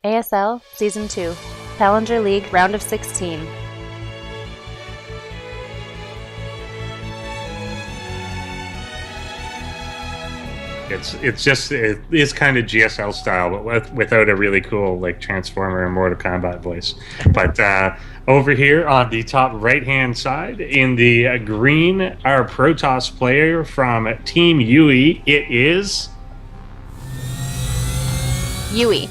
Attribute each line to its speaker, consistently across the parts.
Speaker 1: ASL Season 2, Challenger League Round of 16.
Speaker 2: It is kind of GSL style, but without a really cool like Transformer and Mortal Kombat voice. But over here on the top right hand side, in the green, our Protoss player from Team Yuuie, it is
Speaker 1: Yuuie.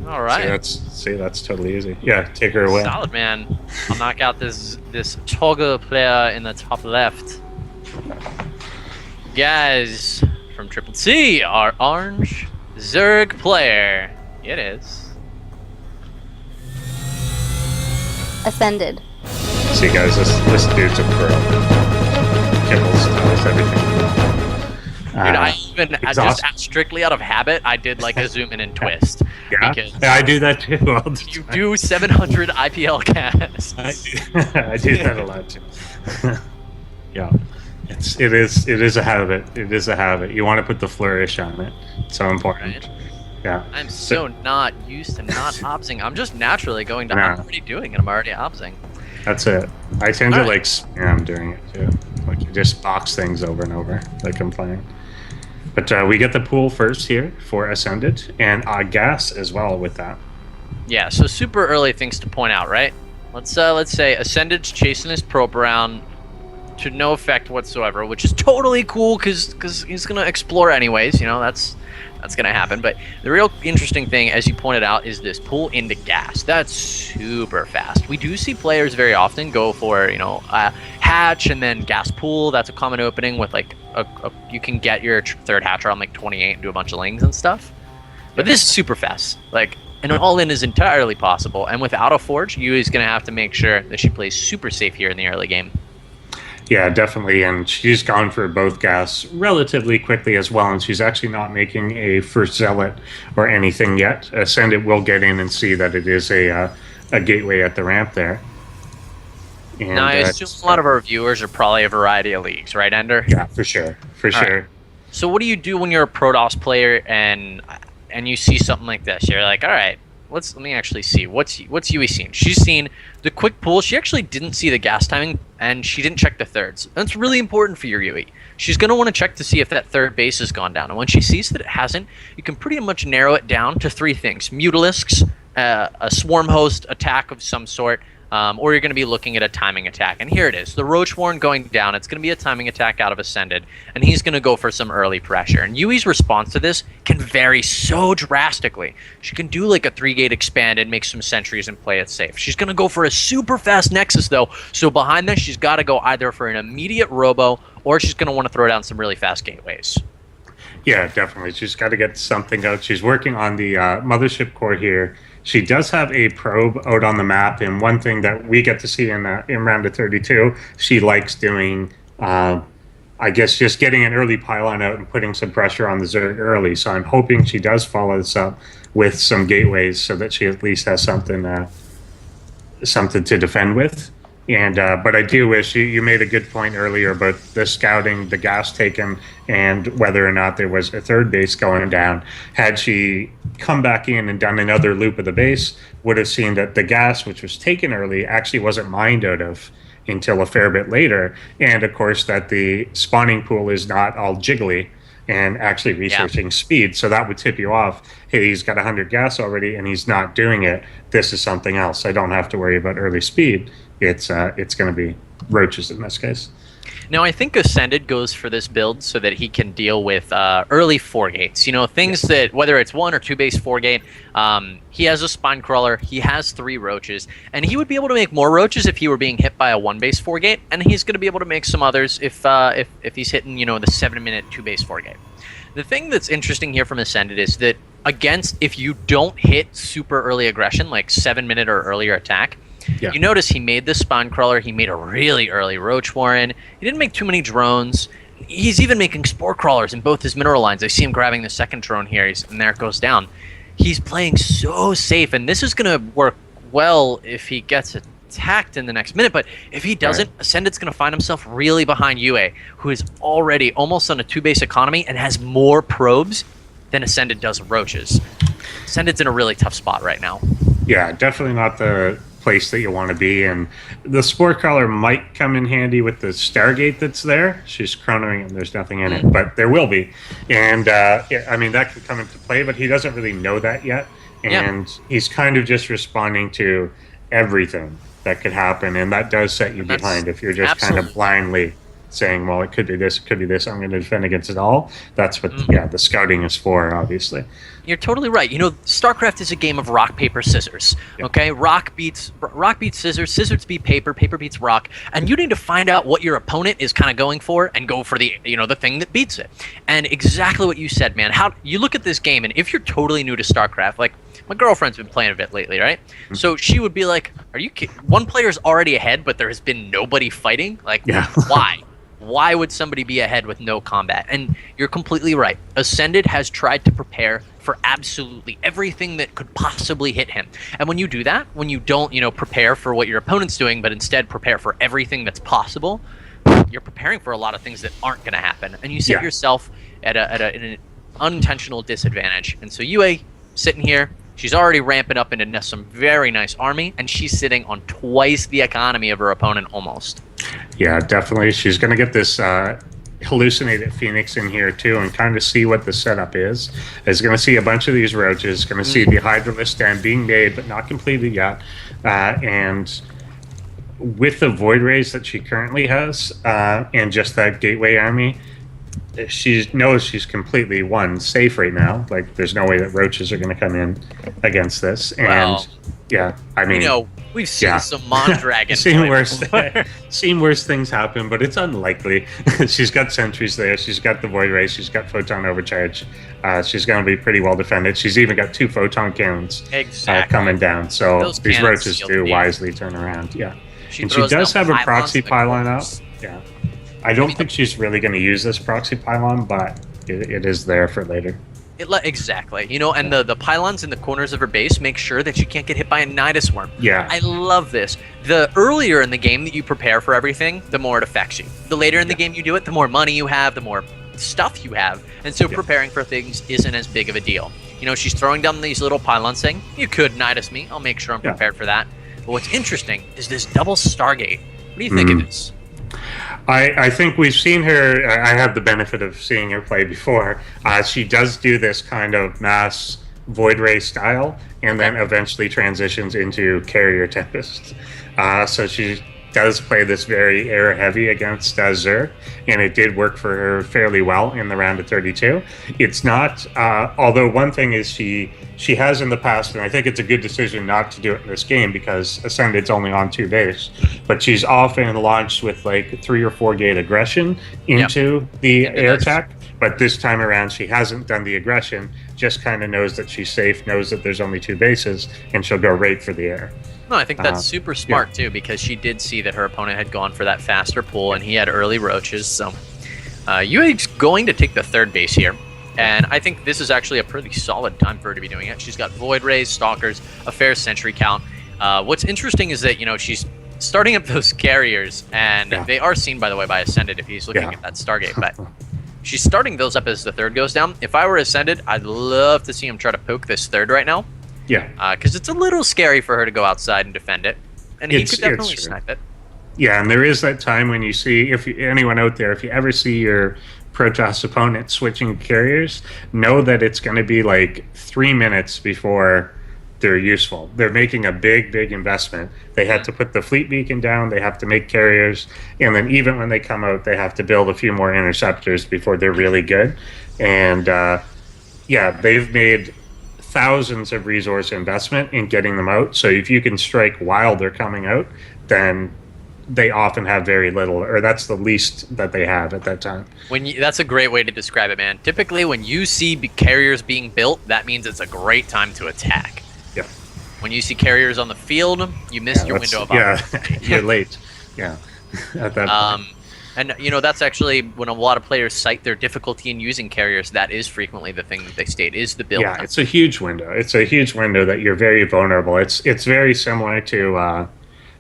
Speaker 3: All right.
Speaker 2: See, that's totally easy. Yeah, take her away.
Speaker 3: Solid, man. I'll knock out this Toggle player in the top left. Guys from Triple C, our orange Zerg player. It is.
Speaker 1: Ascended.
Speaker 2: See, guys, this dude's a pro. Kibbles knows everything.
Speaker 3: Dude, I even just strictly out of habit, I did like a zoom in and twist.
Speaker 2: Yeah, I do that too.
Speaker 3: You do 700 IPL casts.
Speaker 2: I do that a lot too. Yeah, it is a habit. It is a habit. You want to put the flourish on it. It's so important. Right? Yeah.
Speaker 3: I'm so not used to not obsing. I'm just naturally going to. I'm already doing it. I'm already obsing.
Speaker 2: That's it. I tend to like spam during it too. Like you just box things over and over like I'm playing. But we get the pool first here for Ascended, and gas as well with that.
Speaker 3: Yeah, so super early things to point out, right? Let's say Ascended's chasing his probe around to no effect whatsoever, which is totally cool because he's gonna explore anyways. You know, that's gonna happen. But the real interesting thing, as you pointed out, is this pull into gas. That's super fast. We do see players very often go for hatch and then gas pool. That's a common opening with like you can get your third hatcher on like 28 and do a bunch of lings and stuff. But this is super fast. Like an all-in is entirely possible. And without a forge, Yuuie's gonna have to make sure that she plays super safe here in the early game.
Speaker 2: Yeah, definitely, and she's gone for both gas relatively quickly as well, and she's actually not making a first zealot or anything yet. Ascended will get in and see that it is a gateway at the ramp there. And,
Speaker 3: now, I assume a lot of our viewers are probably a variety of leagues, right, Ender?
Speaker 2: Yeah, for sure. Right.
Speaker 3: So what do you do when you're a Protoss player and you see something like this? You're like, all right, let me actually see. What's Yuuie seen? She's seen the quick pull. She actually didn't see the gas timing, and she didn't check the thirds. That's really important for your Yuuie. She's going to want to check to see if that third base has gone down. And when she sees that it hasn't, you can pretty much narrow it down to three things. Mutalisks, a swarm host attack of some sort, or you're going to be looking at a timing attack. And here it is. The Roach Warren going down. It's going to be a timing attack out of Ascended, and he's going to go for some early pressure. And Yuuie's response to this can vary so drastically. She can do like a 3-gate expanded, make some sentries, and play it safe. She's going to go for a super fast Nexus, though. So behind this, she's got to go either for an immediate Robo, or she's going to want to throw down some really fast gateways.
Speaker 2: Yeah, definitely. She's got to get something out. She's working on the mothership core here. She does have a probe out on the map, and one thing that we get to see in round of 32, she likes doing, I guess, just getting an early pylon out and putting some pressure on the Zerg early. So I'm hoping she does follow this up with some gateways so that she at least has something to defend with. And but I do wish you made a good point earlier about the scouting, the gas taken, and whether or not there was a third base going down. Had she come back in and done another loop of the base, would have seen that the gas, which was taken early, actually wasn't mined out of until a fair bit later. And of course that the spawning pool is not all jiggly and actually researching speed. So that would tip you off. Hey, he's got 100 gas already and he's not doing it. This is something else. I don't have to worry about early speed. It's going to be roaches in this case.
Speaker 3: Now, I think Ascended goes for this build so that he can deal with early 4-gates. You know, things that, whether it's 1 or 2 base 4-gate, he has a spine crawler, he has 3 roaches, and he would be able to make more roaches if he were being hit by a 1 base 4-gate, and he's going to be able to make some others if he's hitting, the 7-minute 2 base 4-gate. The thing that's interesting here from Ascended is that if you don't hit super early aggression, like 7-minute or earlier attack, you notice he made this spine crawler, he made a really early Roach Warren, he didn't make too many drones, he's even making spore crawlers in both his mineral lines. I see him grabbing the second drone here, and there it goes down. He's playing so safe, and this is going to work well if he gets a attacked in the next minute. But if he doesn't, Ascended's going to find himself really behind Yuuie, who is already almost on a 2-base economy and has more probes than Ascended does roaches. Ascended's in a really tough spot right now.
Speaker 2: Yeah, definitely not the place that you want to be. And the Spore Crawler might come in handy with the Stargate that's there. She's chronoing and there's nothing in it, but there will be. And, I mean, that could come into play, but he doesn't really know that yet. And he's kind of just responding to everything that could happen. And that does set you behind if you're just kind of blindly saying, well, it could be this, it could be this, I'm going to defend against it all. That's what, the scouting is for, obviously.
Speaker 3: You're totally right. You know, StarCraft is a game of rock, paper, scissors. Okay, rock beats scissors, scissors beat paper, paper beats rock, and you need to find out what your opponent is kind of going for and go for the the thing that beats it. And exactly what you said, man. How you look at this game, and if you're totally new to StarCraft, like my girlfriend's been playing a bit lately, right? So she would be like, "Are you kidding? One player's already ahead, but there has been nobody fighting. Like, why?" Why would somebody be ahead with no combat? And you're completely right. Ascended has tried to prepare for absolutely everything that could possibly hit him. And when you do that, when you don't, prepare for what your opponent's doing, but instead prepare for everything that's possible, you're preparing for a lot of things that aren't going to happen. And you set yourself at an unintentional disadvantage. And so Yuuie, sitting here, she's already ramping up into some very nice army, and she's sitting on twice the economy of her opponent almost.
Speaker 2: Yeah, definitely. She's going to get this hallucinated Phoenix in here, too, and kind of see what the setup is. Is going to see a bunch of these roaches, going to see the Hydralisk stand being made, but not completed yet. And with the Void Rays that she currently has, and just that Gateway army, she knows she's completely, safe right now. Like, there's no way that roaches are going to come in against this. And, I mean...
Speaker 3: we've seen some Mondragon.
Speaker 2: seen worse things happen, but it's unlikely. She's got sentries there. She's got the Void Ray. She's got Photon Overcharge. She's going to be pretty well defended. She's even got 2 Photon cannons coming down. So these roaches do wisely turn around. Yeah.
Speaker 3: She
Speaker 2: does have a proxy pylon out. Yeah. I don't think she's really going to use this proxy pylon, but it is there for later.
Speaker 3: Exactly. And the pylons in the corners of her base make sure that you can't get hit by a Nidus worm.
Speaker 2: Yeah.
Speaker 3: I love this. The earlier in the game that you prepare for everything, the more it affects you. The later in the game you do it, the more money you have, the more stuff you have. And so preparing for things isn't as big of a deal. She's throwing down these little pylons saying, you could Nidus me. I'll make sure I'm prepared for that. But what's interesting is this double Stargate. What do you think of this?
Speaker 2: I think we've seen her. I have the benefit of seeing her play before. She does do this kind of mass Void Ray style, and then eventually transitions into Carrier Tempest. So she does play this very air heavy against Zerg, and it did work for her fairly well in the round of 32. It's not, although one thing is she has in the past, and I think it's a good decision not to do it in this game because Ascended's only on 2 base, but she's often launched with like 3 or 4 gate aggression into the air attack. But this time around, she hasn't done the aggression, just kind of knows that she's safe, knows that there's only 2 bases, and she'll go right for the air.
Speaker 3: No, I think that's super smart, too, because she did see that her opponent had gone for that faster pull, and he had early roaches. So Yuuie's going to take the 3rd base here, and I think this is actually a pretty solid time for her to be doing it. She's got Void Rays, Stalkers, a fair sentry count. What's interesting is that, she's starting up those carriers, and they are seen, by the way, by Ascended if he's looking at that Stargate, but she's starting those up as the 3rd goes down. If I were Ascended, I'd love to see him try to poke this 3rd right now.
Speaker 2: Yeah.
Speaker 3: Because it's a little scary for her to go outside and defend it. And he could definitely snipe it.
Speaker 2: Yeah, and there is that time when you see, if anyone out there, if you ever see your Protoss opponent switching carriers, know that it's going to be like 3 minutes before they're useful. They're making a big investment. They had to put the fleet beacon down, they have to make carriers, and then even when they come out, they have to build a few more interceptors before they're really good. And they've made thousands of resource investment in getting them out. So if you can strike while they're coming out, then they often have very little, or that's the least that they have at that time.
Speaker 3: That's a great way to describe it, man. Typically, when you see carriers being built, that means it's a great time to attack.
Speaker 2: Yeah.
Speaker 3: When you see carriers on the field, you missed your window of opportunity.
Speaker 2: You're late. Yeah. At that point.
Speaker 3: And, that's actually when a lot of players cite their difficulty in using carriers, that is frequently the thing that they state is the build.
Speaker 2: Yeah, it's a huge window. It's a huge window that you're very vulnerable. It's very similar to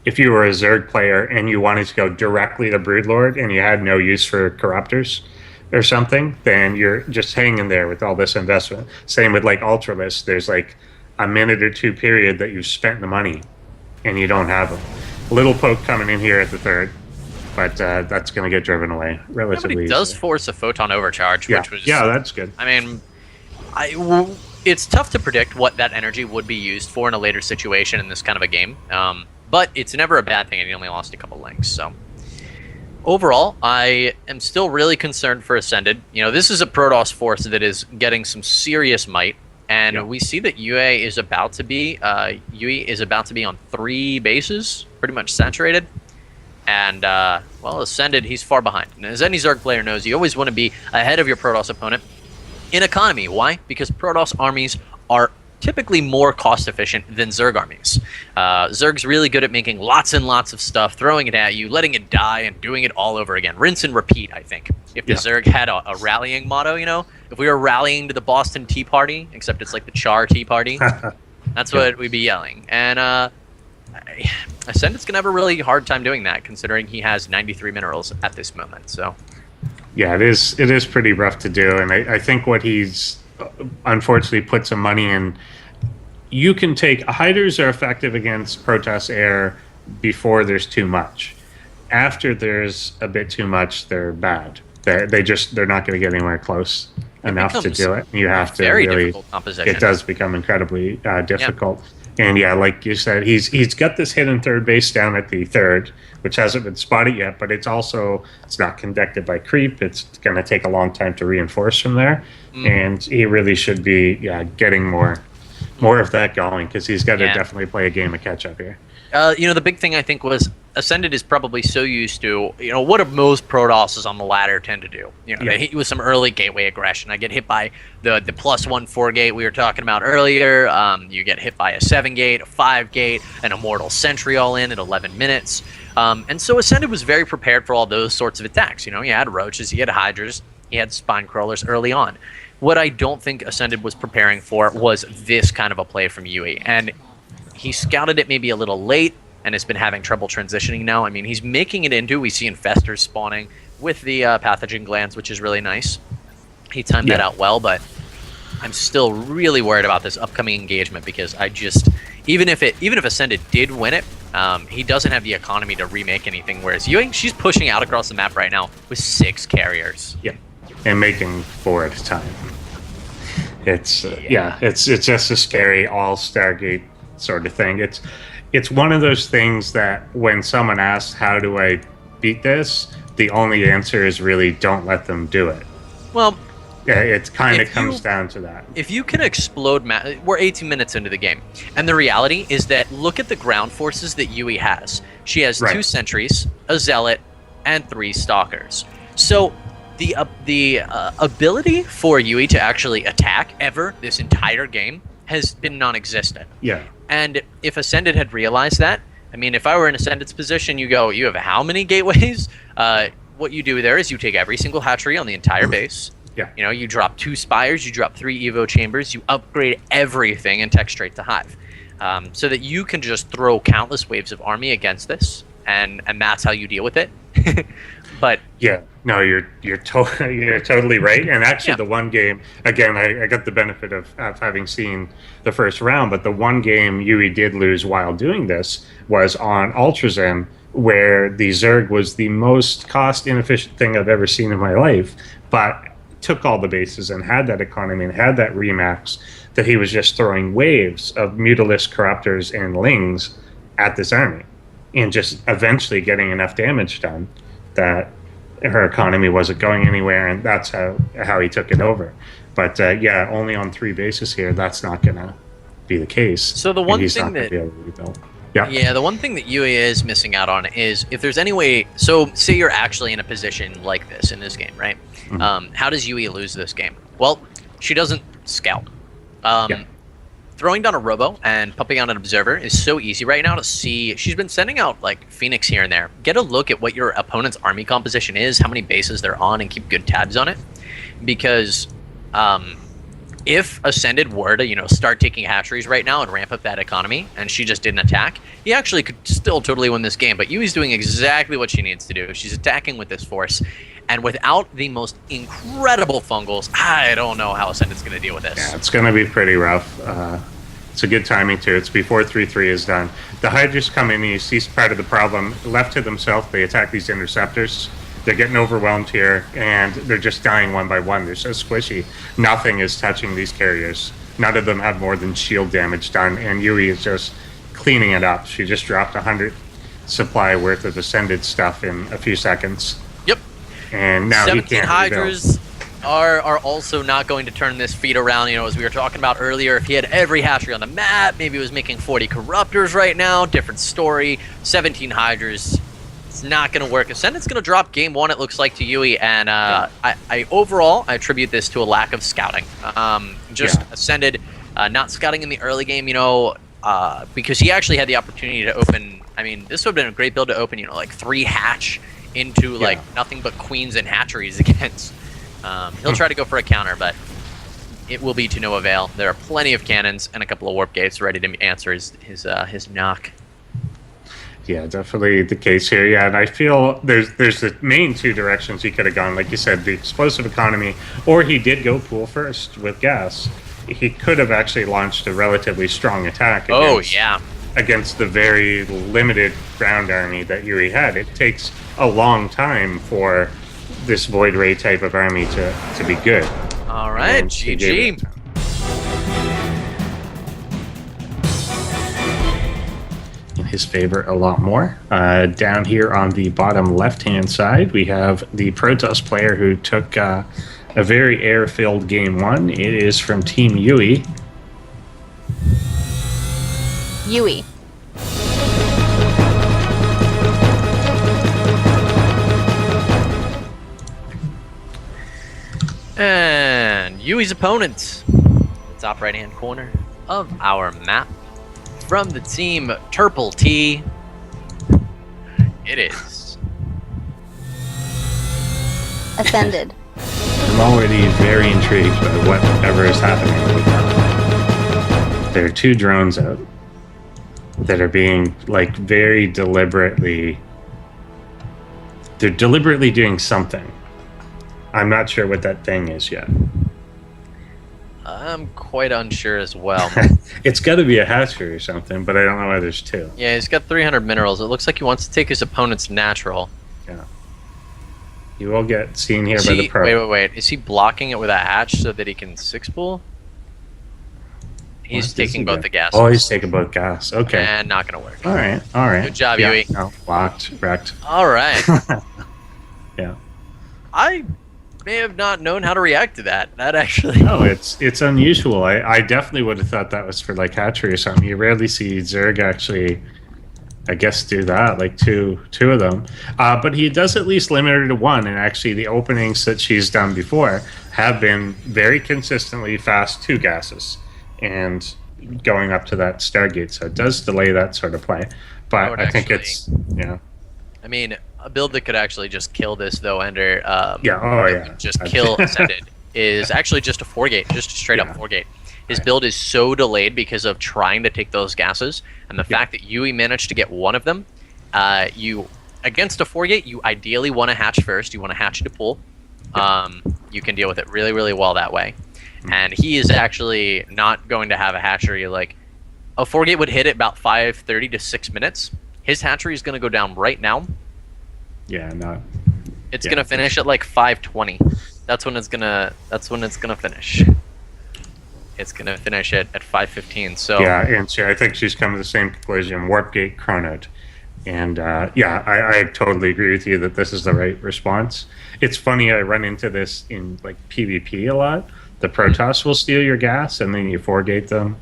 Speaker 2: if you were a Zerg player and you wanted to go directly to Broodlord and you had no use for Corruptors or something, then you're just hanging there with all this investment. Same with like Ultralisk. There's like a minute or two period that you've spent the money and you don't have them. Little poke coming in here at the third, but that's going to get driven away relatively
Speaker 3: But it does
Speaker 2: easily.
Speaker 3: force a photon overcharge,
Speaker 2: Yeah,
Speaker 3: which was
Speaker 2: yeah, that's good.
Speaker 3: I mean, it's tough to predict what that energy would be used for in a later situation in this kind of a game. But it's never a bad thing, and he only lost a couple links. So overall, I am still really concerned for Ascended. You know, this is a Protoss force that is getting some serious might, and we see that Yuuie is about to be on 3 bases, pretty much saturated. And well, Ascended, he's far behind. And as any Zerg player knows, you always want to be ahead of your Protoss opponent in economy. Why? Because Protoss armies are typically more cost efficient than Zerg armies. Zerg's really good at making lots and lots of stuff, throwing it at you, letting it die, and doing it all over again. Rinse and repeat, I think. If the Zerg had a rallying motto, you know, if we were rallying to the Boston Tea Party, except it's like the Char Tea Party, that's what we'd be yelling. And Ascendant's going to have a really hard time doing that, considering he has 93 minerals at this moment. So,
Speaker 2: yeah, it is pretty rough to do, and I think what he's unfortunately put some money in. You can take hiders are effective against Protoss air before there's too much. After there's a bit too much, they're bad. They're not going to get anywhere close enough to do it. You have to
Speaker 3: very
Speaker 2: really.
Speaker 3: difficult composition.
Speaker 2: It does become incredibly difficult. And yeah, like you said, he's got this hidden third base down at the third, which hasn't been spotted yet, but it's not conducted by creep. It's going to take a long time to reinforce from there, and he really should be getting more of that going, because he's got to definitely play a game of catch up here.
Speaker 3: You know, the big thing I think was Ascended is probably so used to, you know, what do most Protosses on the ladder tend to do? You know, they hit you with some early gateway aggression. I get hit by the +1 4 gate we were talking about earlier. You get hit by a 7 gate, a 5 gate, an Immortal Sentry all in at 11 minutes. And so Ascended was very prepared for all those sorts of attacks. You know, he had Roaches, he had Hydras, he had Spine Crawlers early on. What I don't think Ascended was preparing for was this kind of a play from Yuuie. And he scouted it maybe a little late and has been having trouble transitioning now. I mean, he's making it into, we see Infestors spawning with the pathogen glands, which is really nice. He timed that out well, but I'm still really worried about this upcoming engagement, because I just, even if Ascended did win it, he doesn't have the economy to remake anything, whereas Yuuie, she's pushing out across the map right now with 6 carriers.
Speaker 2: Yeah, and making 4 at a time. It's it's just a scary all Stargate sort of thing. It's one of those things that when someone asks, how do I beat this, the only answer is really don't let them do it.
Speaker 3: Well,
Speaker 2: it kind of comes down to that.
Speaker 3: If you can explode we're 18 minutes into the game, and the reality is that look at the ground forces that Yuuie has. She has 2 sentries, a zealot, and 3 stalkers. So the ability for Yuuie to actually attack ever this entire game has been non-existent.
Speaker 2: Yeah.
Speaker 3: And if Ascended had realized that, I mean, if I were in Ascended's position, you go, you have how many gateways? What you do there is you take every single hatchery on the entire base.
Speaker 2: Yeah.
Speaker 3: You know, you drop 2 spires, you drop 3 Evo chambers, you upgrade everything and tech straight to Hive. So that you can just throw countless waves of army against this, and that's how you deal with it. But
Speaker 2: yeah, no, you're totally right. And actually, the one game, again, I got the benefit of having seen the first round, but the one game Yuuie did lose while doing this was on Ultrazem, where the Zerg was the most cost inefficient thing I've ever seen in my life, but took all the bases and had that economy and had that remax, that he was just throwing waves of Mutalisk Corruptors and Lings at this army, and just eventually getting enough damage done that her economy wasn't going anywhere, and that's how he took it over. But only on 3 bases here, that's not going to be the case.
Speaker 3: So the one thing that the one thing that Yuuie is missing out on is if there's any way. So say you're actually in a position like this in this game, right? Mm-hmm. How does Yuuie lose this game? Well, she doesn't scout. Throwing down a robo and pumping out an observer is so easy right now to see. She's been sending out like Phoenix here and there. Get a look at what your opponent's army composition is, how many bases they're on, and keep good tabs on it. Because if Ascended were to, start taking hatcheries right now and ramp up that economy, and she just didn't attack, he actually could still totally win this game. But Yui's doing exactly what she needs to do. She's attacking with this force, and without the most incredible fungals, I don't know how Ascended's going to deal with this.
Speaker 2: Yeah, it's going to be pretty rough. It's a good timing, too. It's before 3-3 is done. The Hydras come in, and you see part of the problem. Left to themselves, they attack these interceptors. They're getting overwhelmed here, and they're just dying one by one. They're so squishy. Nothing is touching these carriers. None of them have more than shield damage done, and Yuuie is just cleaning it up. She just dropped 100 supply worth of Ascended stuff in a few seconds.
Speaker 3: Yep.
Speaker 2: And now
Speaker 3: 17 Hydras are also not going to turn this feat around. As we were talking about earlier, if he had every hatchery on the map, maybe he was making 40 Corruptors right now. Different story. 17 Hydras. It's not going to work. Ascendant's going to drop game 1, it looks like, to Yuuie, and I overall attribute this to a lack of scouting. Ascended not scouting in the early game, because he actually had the opportunity to open. I mean, this would have been a great build to open, like 3 hatch into nothing but queens and hatcheries against. He'll try to go for a counter, but it will be to no avail. There are plenty of cannons and a couple of warp gates ready to answer his knock.
Speaker 2: Yeah, definitely the case here. Yeah, and I feel there's the main 2 directions he could have gone. Like you said, the explosive economy, or he did go pool first with gas. He could have actually launched a relatively strong attack against the very limited ground army that Yuuie had. It takes a long time for this Void Ray type of army to be good.
Speaker 3: All right, GG.
Speaker 2: In his favor a lot more. Down here on the bottom left-hand side, we have the Protoss player who took a very air-filled game 1. It is from Team Yuuie.
Speaker 1: Yuuie.
Speaker 3: And Yuuie's opponent, top right-hand corner of our map. From the team Turple T, it is
Speaker 1: Ascended.
Speaker 2: I'm already very intrigued by whatever is happening with them. There are 2 drones out that are being, very deliberately... They're deliberately doing something. I'm not sure what that thing is yet.
Speaker 3: I'm quite unsure as well.
Speaker 2: It's got to be a hatchery or something, but I don't know why there's 2.
Speaker 3: Yeah, he's got 300 minerals. It looks like he wants to take his opponent's natural.
Speaker 2: Yeah. You will get seen here by the pro.
Speaker 3: Wait. Is he blocking it with a hatch so that he can 6-pool? He's taking both the gas.
Speaker 2: Oh, he's taking both gas. Okay.
Speaker 3: And not going to work.
Speaker 2: All right.
Speaker 3: Good job, Yuuie.
Speaker 2: No, blocked, wrecked.
Speaker 3: All right.
Speaker 2: Yeah.
Speaker 3: I may have not known how to react to that. That actually...
Speaker 2: No, it's unusual. I definitely would have thought that was for, hatchery or something. You rarely see Zerg actually, I guess, do that, two of them. But he does at least limit her to 1, and actually the openings that she's done before have been very consistently fast 2 gases, and going up to that Stargate, so it does delay that sort of play. But I think it's,
Speaker 3: I mean, a build that could actually just kill this, though, Ender. Just kill Ascended is actually just a 4-gate, just a straight-up 4-gate. His build is so delayed because of trying to take those gases, and the fact that Yuuie managed to get 1 of them. Against a 4-gate, you ideally want to hatch first. You want to hatch into pool. You can deal with it really, really well that way. And he is actually not going to have a hatchery. A 4-gate would hit at about 5:30 to 6 minutes. His hatchery is going to go down right now. It's gonna finish at 5:20. That's when it's gonna finish. It's gonna finish at 5:15. So
Speaker 2: and I think she's come to the same conclusion. Warp gate chronoed, and I totally agree with you that this is the right response. It's funny, I run into this in PvP a lot. The Protoss will steal your gas, and then you 4-gate them,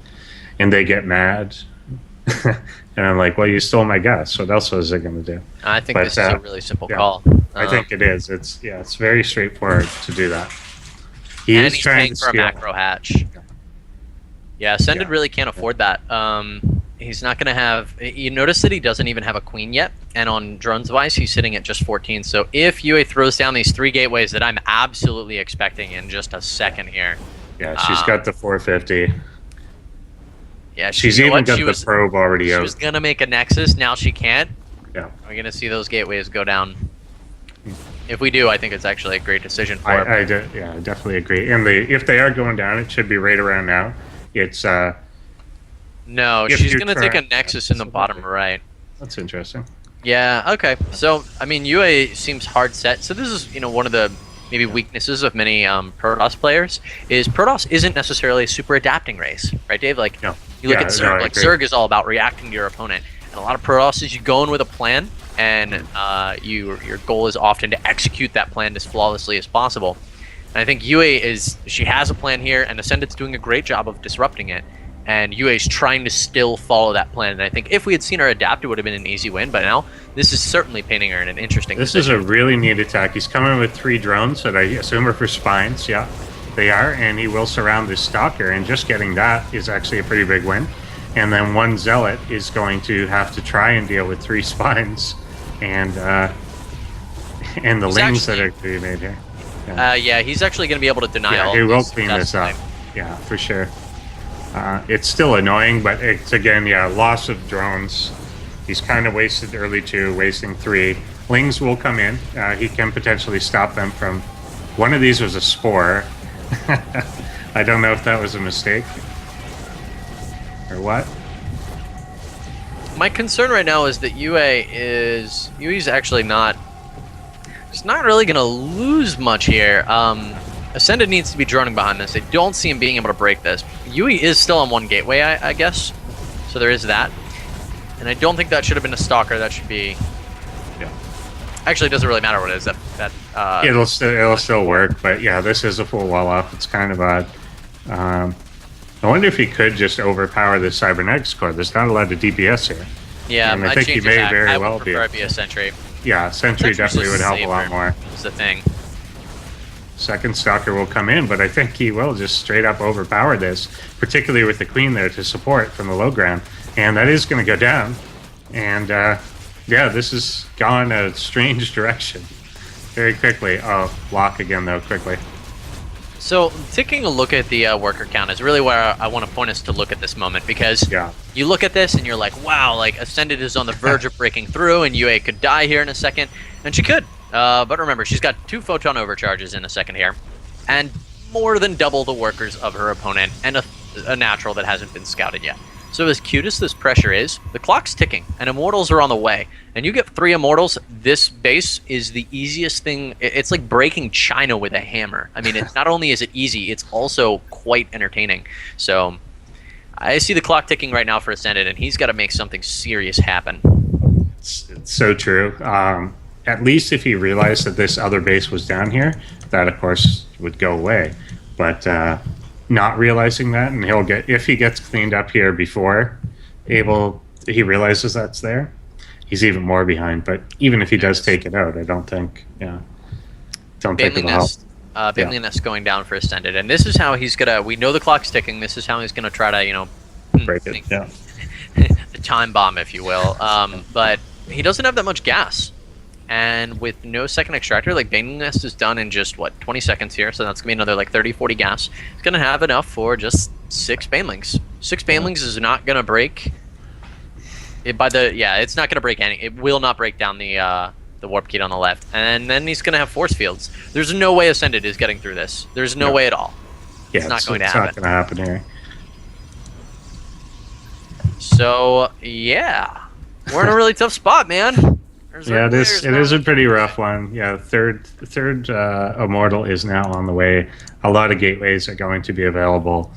Speaker 2: and they get mad. And I'm like, well, you stole my gas. What else was it going to do?
Speaker 3: I think this is a really simple call.
Speaker 2: I think it is. It's very straightforward to do that.
Speaker 3: He's paying for a macro hatch. Yeah, Ascended really can't afford that. He's not going to have... You notice that he doesn't even have a queen yet, and on Drone's device, he's sitting at just 14. So if Yuuie throws down these 3 gateways that I'm absolutely expecting in just a second here,
Speaker 2: Yeah, she's got the 450.
Speaker 3: Yeah,
Speaker 2: She's
Speaker 3: you know
Speaker 2: even
Speaker 3: what?
Speaker 2: got
Speaker 3: She
Speaker 2: the
Speaker 3: was,
Speaker 2: probe already
Speaker 3: she
Speaker 2: out.
Speaker 3: was gonna make a Nexus, now she can't.
Speaker 2: Yeah.
Speaker 3: We're gonna see those gateways go down. If we do, I think it's actually a great decision for her.
Speaker 2: I definitely agree. And if they are going down, it should be right around now. It's
Speaker 3: No,
Speaker 2: if
Speaker 3: she's
Speaker 2: you're
Speaker 3: gonna take a
Speaker 2: trying-
Speaker 3: Nexus in the bottom right.
Speaker 2: That's interesting.
Speaker 3: Yeah, okay. So, I mean, Yuuie seems hard set. So this is, one of the maybe weaknesses of many Protoss players is Protoss isn't necessarily a super adapting race, right, Dave? Like,
Speaker 2: No.
Speaker 3: you look
Speaker 2: Yeah,
Speaker 3: at Zerg,
Speaker 2: no, I
Speaker 3: like
Speaker 2: agree.
Speaker 3: Zerg is all about reacting to your opponent. And a lot of Protoss is you go in with a plan, and your goal is often to execute that plan as flawlessly as possible. And I think Yuuie she has a plan here, and Ascended's doing a great job of disrupting it. And Yuuie's trying to still follow that plan. And I think if we had seen her adapt, it would have been an easy win. But now, this is certainly painting her in an interesting
Speaker 2: This
Speaker 3: position.
Speaker 2: is a really neat attack. He's coming with 3 drones that I assume are for spines. Yeah, they are. And he will surround this Stalker. And just getting that is actually a pretty big win. And then 1 Zealot is going to have to try and deal with 3 spines. And the lings that are to be made here.
Speaker 3: Yeah, he's actually going to be able to deny all
Speaker 2: he
Speaker 3: of
Speaker 2: will
Speaker 3: these.
Speaker 2: clean
Speaker 3: That's
Speaker 2: this up.
Speaker 3: fine.
Speaker 2: Yeah, for sure. It's still annoying, but it's again, loss of drones. He's kind of wasted early 2, wasting 3. Lings will come in. He can potentially stop them from. One of these was a spore. I don't know if that was a mistake or what.
Speaker 3: My concern right now is that Yuuie's actually not. He's not really going to lose much here. Ascended needs to be droning behind this. I don't see him being able to break this. Yuuie is still on 1 gateway, I guess. So there is that. And I don't think that should have been a Stalker. That should be...
Speaker 2: Yeah.
Speaker 3: Actually, it doesn't really matter what it is.
Speaker 2: It'll still work, but yeah, this is a full wall off. It's kind of odd. I wonder if he could just overpower the Cybernetics core. There's not a lot of DPS here.
Speaker 3: Yeah,
Speaker 2: And I
Speaker 3: I'd
Speaker 2: think he
Speaker 3: change
Speaker 2: may
Speaker 3: attack.
Speaker 2: very
Speaker 3: I
Speaker 2: well
Speaker 3: would
Speaker 2: be.
Speaker 3: prefer it be a Sentry.
Speaker 2: Yeah, Sentry definitely would help a lot more.
Speaker 3: Is the thing.
Speaker 2: Second Stalker will come in, but I think he will just straight up overpower this, particularly with the Queen there to support from the low ground. And that is going to go down. And yeah, this has gone a strange direction very quickly. Oh, lock again, though, quickly.
Speaker 3: So, taking a look at the worker count is really where I want to point us to look at this moment, because you look at this and you're like, wow, like Ascended is on the verge of breaking through, and Yuuie could die here in a second, and she could. But remember, she's got 2 photon overcharges in a second here, and more than double the workers of her opponent, and a natural that hasn't been scouted yet. So as cute as this pressure is, the clock's ticking, and Immortals are on the way. And you get 3 Immortals, this base is the easiest thing. It's like breaking China with a hammer. I mean, it's not only is it easy, it's also quite entertaining. So I see the clock ticking right now for Ascended, and he's got to make something serious happen.
Speaker 2: It's so true. At least if he realized that this other base was down here, that of course would go away. But not realizing that, and if he gets cleaned up here before he realizes that's there, he's even more behind. But even if he does take it out, I don't think think it'll help.
Speaker 3: Banely Nest going down for Ascended, and this is how he's gonna. We know the clock's ticking. This is how he's gonna try to,
Speaker 2: Break it. Yeah.
Speaker 3: the time bomb, if you will. But he doesn't have that much gas. And with no second extractor, like Banely Nest is done in just, 20 seconds here, so that's going to be another, 30, 40 gas. It's going to have enough for just 6 Banelings. 6 Banelings is not going to break... it's not going to break any... It will not break down the warp key on the left. And then he's going to have force fields. There's no way Ascended is getting through this. There's no way at all.
Speaker 2: Yeah,
Speaker 3: it's not going to
Speaker 2: happen. It's not going to happen here.
Speaker 3: So, yeah. We're in a really tough spot, man.
Speaker 2: It is a pretty rough one. Yeah, third Immortal is now on the way. A lot of gateways are going to be available.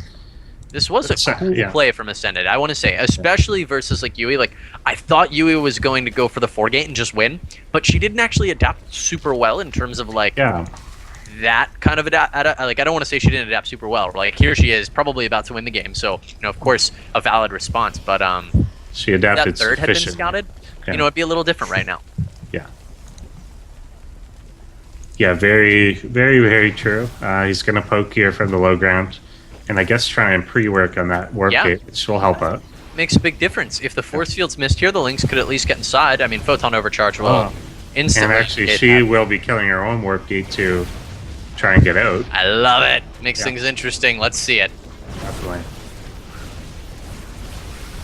Speaker 3: This was a cool play from Ascended, I want to say, especially versus Yuuie. Like, I thought Yuuie was going to go for the 4-gate and just win, but she didn't actually adapt super well in terms of that kind of I don't want to say she didn't adapt super well. Like, here she is, probably about to win the game. So, of course, a valid response. But
Speaker 2: she adapted.
Speaker 3: If that third had been scouted, it'd be a little different right now.
Speaker 2: Yeah. Yeah, very, very, very true. He's going to poke here from the low ground, and I guess try and pre-work on that warp gate, which will help out.
Speaker 3: Makes a big difference. If the force field's missed here, the Lynx could at least get inside. I mean, photon overcharge will instantly.
Speaker 2: And actually, she will be killing her own warp gate too. try and get out.
Speaker 3: I love it. Makes
Speaker 2: Yeah.
Speaker 3: things interesting. Let's see it.
Speaker 2: Definitely.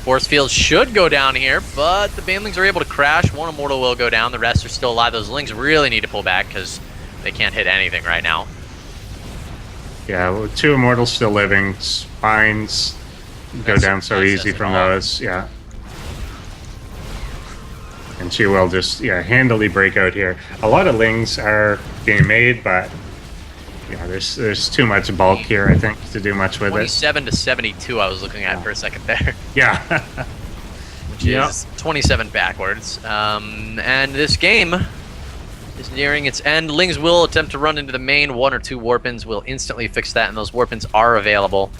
Speaker 3: Force field should go down here, but the banelings are able to crash. One immortal will go down. The rest are still alive. Those lings really need to pull back because they can't hit anything right now.
Speaker 2: Yeah, well, 2 immortals still living. Spines go
Speaker 3: That's
Speaker 2: down so
Speaker 3: nice
Speaker 2: easy
Speaker 3: as
Speaker 2: from
Speaker 3: well.
Speaker 2: those. Yeah. And she will just, handily break out here. A lot of lings are being made, but there's too much bulk here, I think, to do much with it.
Speaker 3: 27 to 72 I was looking at for a second there,
Speaker 2: Yeah.
Speaker 3: which is 27 backwards. And this game is nearing its end. Lings will attempt to run into the main. 1 or 2 warpins will instantly fix that, and those warpins are available.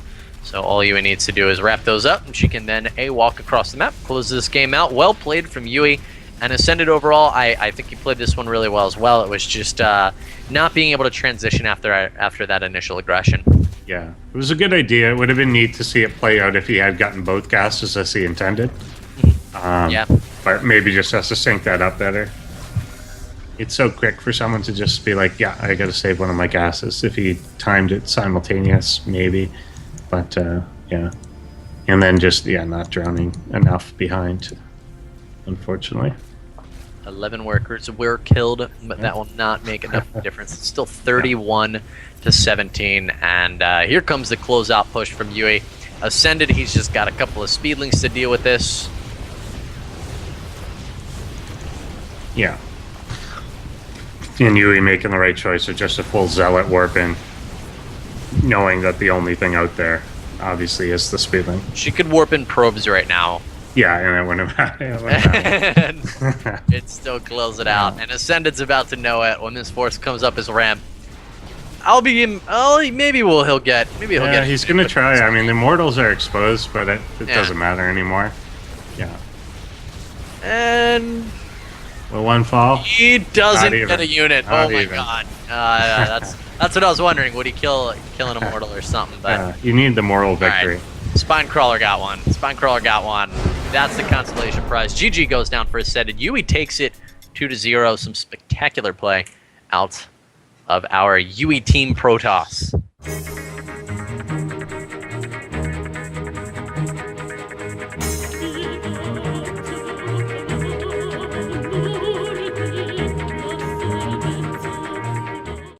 Speaker 3: So all Yuuie needs to do is wrap those up, and she can then walk across the map, close this game out. Well played from Yuuie. And Ascended overall, I think he played this one really well as well. It was just not being able to transition after that initial aggression.
Speaker 2: Yeah. It was a good idea. It would have been neat to see it play out if he had gotten both gases as he intended.
Speaker 3: Yeah.
Speaker 2: But maybe just has to sync that up better. It's so quick for someone to just be like, yeah, I gotta save one of my gases. If he timed it simultaneous, maybe. But, yeah. And then just, not drowning enough behind, unfortunately.
Speaker 3: 11 workers were killed, but that will not make enough difference. It's still 31 to 17, and here comes the closeout push from Yuuie. Ascended, he's just got a couple of speedlings to deal with this.
Speaker 2: Yeah. And Yuuie making the right choice of just a full zealot warp in, knowing that the only thing out there, obviously, is the speedling.
Speaker 3: She could warp in probes right now.
Speaker 2: Yeah, and it wouldn't have
Speaker 3: And it still close it out. And Ascended's about to know it when this force comes up his ramp. Maybe he'll get.
Speaker 2: He's gonna try. I mean, the mortals are exposed, but it doesn't matter anymore. Yeah.
Speaker 3: And
Speaker 2: Will one fall?
Speaker 3: he doesn't get a unit.
Speaker 2: Not
Speaker 3: Oh my
Speaker 2: even.
Speaker 3: god. That's what I was wondering. Would he kill an immortal or something? But
Speaker 2: You need the moral victory.
Speaker 3: right. Spinecrawler got one. Spinecrawler got one. That's the consolation prize. GG goes down for Ascended. Yuuie takes it 2-0. Some spectacular play out of our Yuuie team Protoss.